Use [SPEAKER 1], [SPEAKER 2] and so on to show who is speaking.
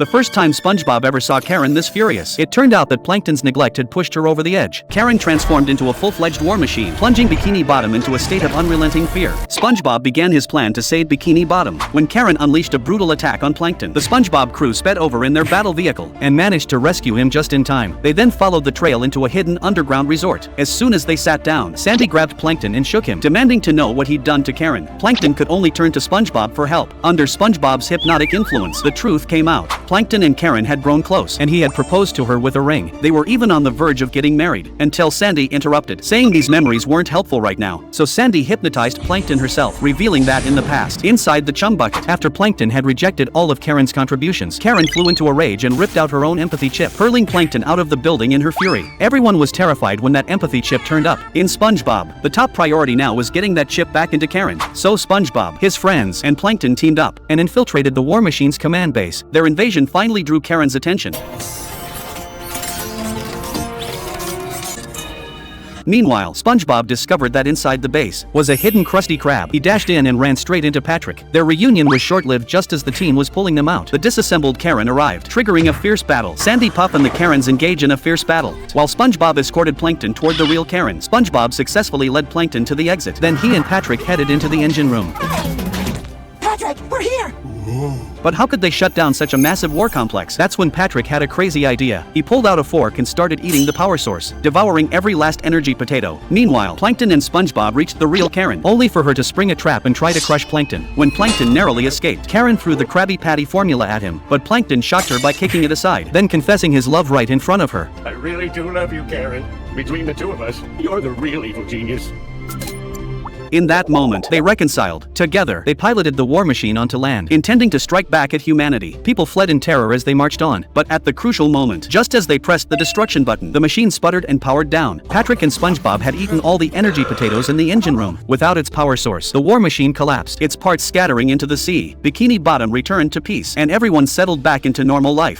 [SPEAKER 1] the first time SpongeBob ever saw Karen this furious. It turned out that Plankton's neglect had pushed her over the edge. Karen transformed into a full-fledged war machine, plunging Bikini Bottom into a state of unrelenting fear. SpongeBob began his plan to save Bikini Bottom when Karen unleashed a brutal attack on Plankton. The SpongeBob crew sped over in their battle vehicle and managed to rescue him just in time. They then followed the trail into a hidden underground resort. As soon as they sat down, Sandy grabbed Plankton and shook him, demanding to know what he'd done to Karen. Plankton could only turn to SpongeBob for help. Under SpongeBob's hypnotic influence, the truth came out. Plankton and Karen had grown close, and he had proposed to her with a ring. They were even on the verge of getting married, until Sandy interrupted, saying these memories weren't helpful right now. So Sandy hypnotized Plankton herself, revealing that in the past, inside the chum bucket. After Plankton had rejected all of Karen's contributions, Karen flew into a rage and ripped out her own empathy chip, hurling Plankton out of the building in her fury. Everyone was terrified when that empathy chip turned up. In SpongeBob, the top priority now was getting that chip back into Karen. So SpongeBob, his friends, and Plankton teamed up and infiltrated the War Machine's command base. Their invasion finally drew Karen's attention. Meanwhile, SpongeBob discovered that inside the base was a hidden Krusty Krab. He dashed in and ran straight into Patrick. Their reunion was short-lived just as the team was pulling them out. The disassembled Karen arrived, triggering a fierce battle. Sandy, Puff, and the Karens engage in a fierce battle. While SpongeBob escorted Plankton toward the real Karen, SpongeBob successfully led Plankton to the exit. Then he and Patrick headed into the engine room.
[SPEAKER 2] Patrick, we're here!
[SPEAKER 1] But how could they shut down such a massive war complex? That's when Patrick had a crazy idea. He pulled out a fork and started eating the power source, devouring every last energy potato. Meanwhile, Plankton and SpongeBob reached the real Karen, only for her to spring a trap and try to crush Plankton. When Plankton narrowly escaped, Karen threw the Krabby Patty formula at him, but Plankton shocked her by kicking it aside, then confessing his love right in front of her.
[SPEAKER 3] I really do love you, Karen. Between the two of us, you're the real evil genius.
[SPEAKER 1] In that moment, they reconciled. Together, they piloted the war machine onto land, intending to strike back at humanity. People fled in terror as they marched on, but at the crucial moment, just as they pressed the destruction button, the machine sputtered and powered down. Patrick and SpongeBob had eaten all the energy potatoes in the engine room. Without its power source, the war machine collapsed, its parts scattering into the sea. Bikini Bottom returned to peace, and everyone settled back into normal life.